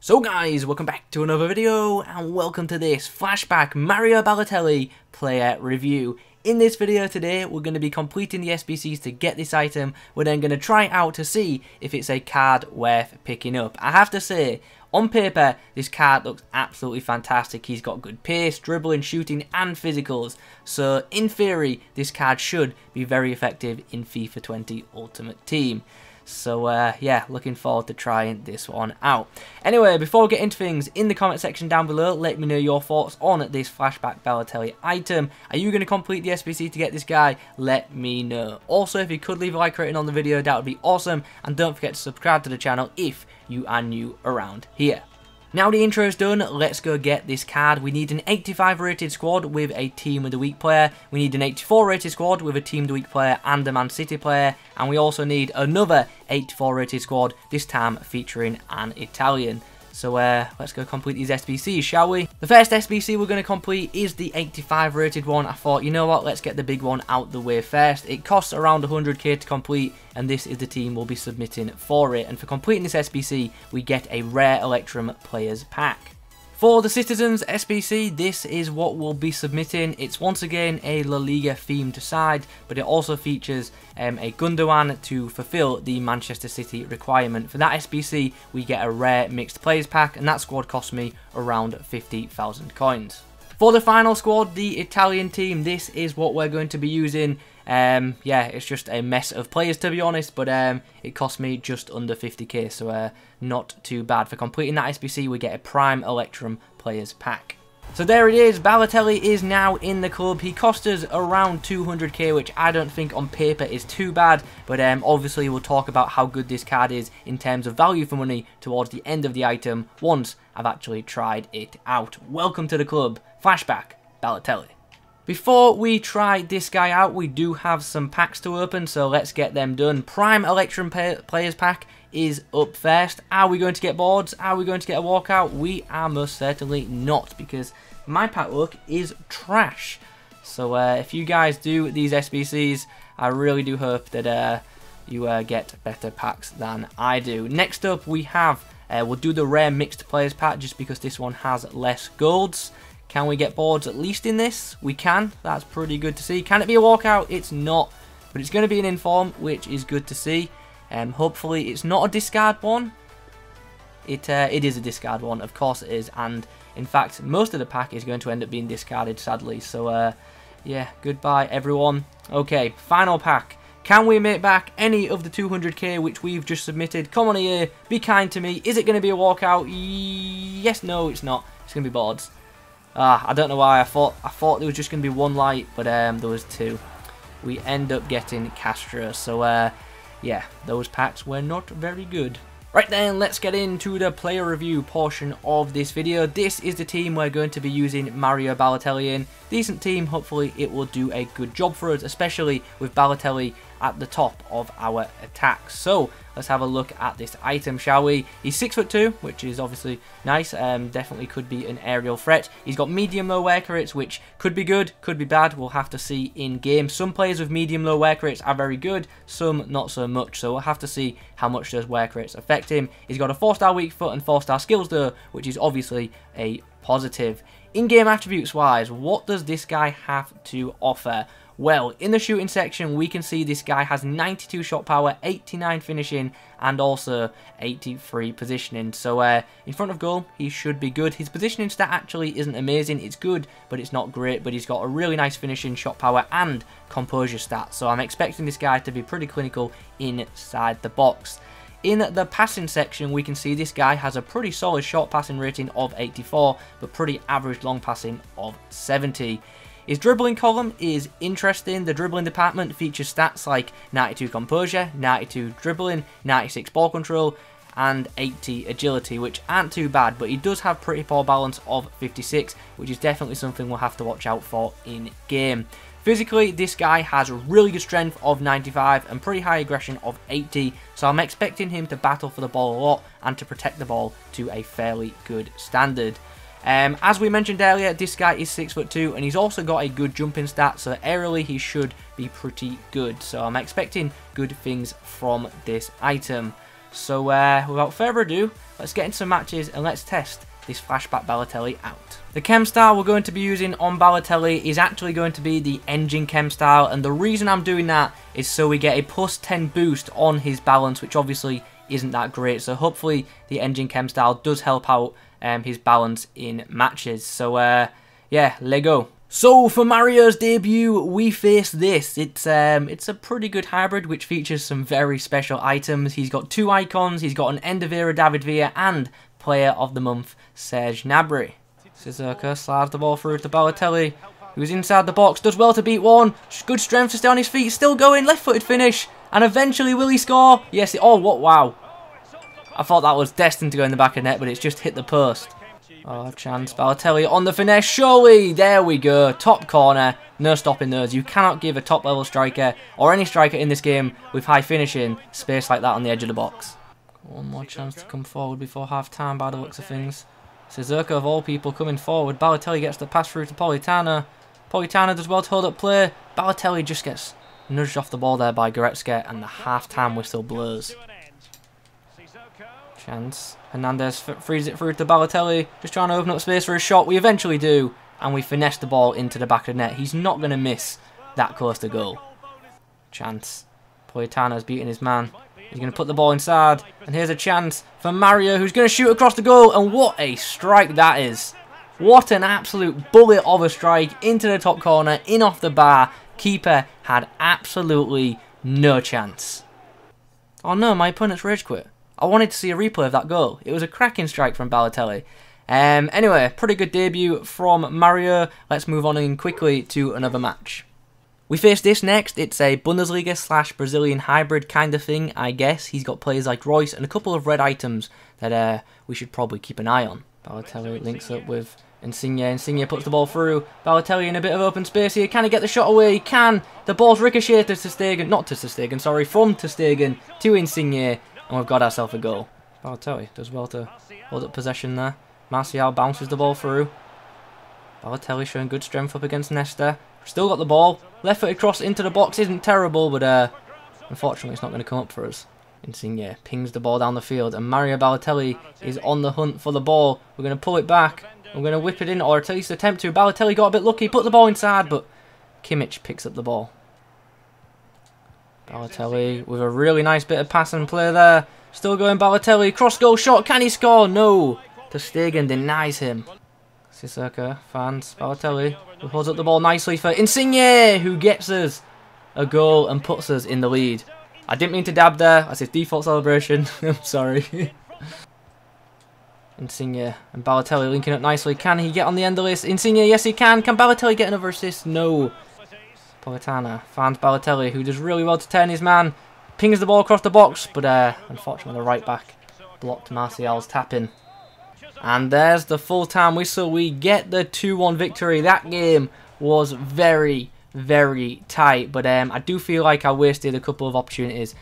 So guys, welcome back to another video, and welcome to this flashback Mario Balotelli player review. In this video today, we're going to be completing the SBCs to get this item. We're then going to try it out to see if it's a card worth picking up. I have to say, on paper, this card looks absolutely fantastic. He's got good pace, dribbling, shooting, and physicals. So, in theory, this card should be very effective in FIFA 20 Ultimate Team. So yeah, looking forward to trying this one out. Anyway, before we get into things, in the comment section down below, let me know your thoughts on this flashback Balotelli item. Are you going to complete the SBC to get this guy? Let me know. Also, if you could leave a like rating on the video, that would be awesome. And don't forget to subscribe to the channel if you are new around here. Now the intro is done, let's go get this card. We need an 85 rated squad with a Team of the Week player. We need an 84 rated squad with a Team of the Week player and a Man City player. And we also need another 84 rated squad, this time featuring an Italian. So let's go complete these SBCs, shall we? The first SBC we're going to complete is the 85 rated one. I thought, you know what, let's get the big one out the way first. It costs around 100k to complete, and this is the team we'll be submitting for it. And for completing this SBC, we get a rare Electrum Players Pack. For the Citizens SBC, this is what we'll be submitting. It's once again a La Liga themed side, but it also features a Gundogan to fulfill the Manchester City requirement. For that SBC, we get a rare mixed players pack, and that squad cost me around 50,000 coins. For the final squad, the Italian team, this is what we're going to be using. Yeah, it's just a mess of players, to be honest, but it cost me just under 50k, so not too bad. For completing that SBC, we get a Prime Electrum Players Pack. So there it is, Balotelli is now in the club. He cost us around 200k, which I don't think on paper is too bad, but obviously we'll talk about how good this card is in terms of value for money towards the end of the item once I've actually tried it out. Welcome to the club, Flashback Balotelli. Before we try this guy out, we do have some packs to open, so let's get them done. Prime Electrum Players Pack is up first. Are we going to get boards? Are we going to get a walkout? We are most certainly not, because my pack luck is trash. So if you guys do these SBCs, I really do hope that you get better packs than I do. Next up, we have, we'll do the rare mixed players pack, just because this one has less golds. Can we get boards at least in this? We can. That's pretty good to see. Can it be a walkout? It's not. But it's going to be an inform, which is good to see. Hopefully it's not a discard one. It is a discard one. Of course it is. And in fact, most of the pack is going to end up being discarded, sadly. So, yeah, goodbye, everyone. Okay, final pack. Can we make back any of the 200k which we've just submitted? Come on here. Be kind to me. Is it going to be a walkout? Yes, no, it's not. It's going to be boards. I don't know why. I thought there was just going to be one light, but there was two. We end up getting Castro, so yeah, those packs were not very good. Right then, let's get into the player review portion of this video. This is the team we're going to be using Mario Balotelli in. Decent team, hopefully it will do a good job for us, especially with Balotelli at the top of our attacks. So, let's have a look at this item, shall we? He's 6'2", which is obviously nice. Definitely could be an aerial threat. He's got medium-low work rates, which could be good, could be bad. We'll have to see in game. Some players with medium-low work rates are very good, some not so much. So we'll have to see how much those work rates affect him. He's got a 4-star weak foot and 4-star skills though, which is obviously a positive. In-game attributes-wise, what does this guy have to offer? Well, in the shooting section, we can see this guy has 92 shot power, 89 finishing, and also 83 positioning. So, in front of goal, he should be good. His positioning stat actually isn't amazing. It's good, but it's not great. But he's got a really nice finishing, shot power, and composure stat. So, I'm expecting this guy to be pretty clinical inside the box. In the passing section, we can see this guy has a pretty solid short passing rating of 84, but pretty average long passing of 70. His dribbling column is interesting. The dribbling department features stats like 92 composure, 92 dribbling, 96 ball control, and 80 agility, which aren't too bad, but he does have pretty poor balance of 56, which is definitely something we'll have to watch out for in game. Physically, this guy has really good strength of 95 and pretty high aggression of 80, so I'm expecting him to battle for the ball a lot and to protect the ball to a fairly good standard. As we mentioned earlier, this guy is 6'2", and he's also got a good jumping stat, so aerially he should be pretty good. So I'm expecting good things from this item. So without further ado, let's get into some matches and let's test this flashback Balotelli out. The chem style we're going to be using on Balotelli is actually going to be the engine chem style, and the reason I'm doing that is so we get a plus 10 boost on his balance, which obviously isn't that great. So hopefully the engine chem style does help out his balance in matches. So yeah, Lego. So for Mario's debut, we face this. It's a pretty good hybrid which features some very special items. He's got 2 icons. He's got an End of Era David Villa and Player of the Month Serge Gnabry. Sissoko slides the ball through to Balotelli, who's inside the box, does well to beat one. Good strength to stay on his feet, still going, left-footed finish, and eventually will he score? Yes, oh, what, wow. I thought that was destined to go in the back of net, but it's just hit the post. Oh, chance, Balotelli on the finesse, surely, there we go, top corner, no stopping those. You cannot give a top-level striker, or any striker in this game with high finishing, space like that on the edge of the box. One more chance to come forward before half-time by the looks of things. Sissoko, of all people, coming forward. Balotelli gets the pass through to Politano. Politano does well to hold up play. Balotelli just gets nudged off the ball there by Goretzka, and the half-time whistle blows. Chance. Hernandez frees it through to Balotelli, just trying to open up space for a shot. We eventually do, and we finesse the ball into the back of the net. He's not going to miss that close to goal. Chance. Politano's beating his man. He's going to put the ball inside, and here's a chance for Mario, who's going to shoot across the goal, and what a strike that is. What an absolute bullet of a strike into the top corner, in off the bar. Keeper had absolutely no chance. Oh no, my opponent's rage quit. I wanted to see a replay of that goal. It was a cracking strike from Balotelli. Anyway, pretty good debut from Mario. Let's move on in quickly to another match. We face this next. It's a Bundesliga / Brazilian hybrid kind of thing, I guess. He's got players like Royce and a couple of red items that we should probably keep an eye on. Balotelli links up with Insigne. Insigne puts the ball through. Balotelli in a bit of open space here. Can he get the shot away? He can. The ball's ricocheted to ter Stegen. Not to ter Stegen, sorry. From ter Stegen to Insigne. And we've got ourselves a goal. Balotelli does well to hold up possession there. Martial bounces the ball through. Balotelli showing good strength up against Nesta. Still got the ball. Left-footed cross into the box isn't terrible, but unfortunately it's not going to come up for us. Insigne pings the ball down the field, and Mario Balotelli is on the hunt for the ball. We're going to pull it back. We're going to whip it in, or at least attempt to. Balotelli got a bit lucky, put the ball inside, but Kimmich picks up the ball. Balotelli with a really nice bit of pass and play there. Still going Balotelli. Cross-goal shot. Can he score? No. Ter Stegen denies him. Sissoko finds Balotelli, who holds up the ball nicely for Insigne, who gets us a goal and puts us in the lead. I didn't mean to dab there. That's his default celebration. I'm sorry. Insigne and Balotelli linking up nicely. Can he get on the end of this? Insigne, yes he can. Can Balotelli get another assist? No. Politano finds Balotelli, who does really well to turn his man. Pings the ball across the box, but unfortunately the right back blocked Martial's tap-in. And there's the full-time whistle. We get the 2-1 victory. That game was very, very tight. But I do feel like I wasted a couple of opportunities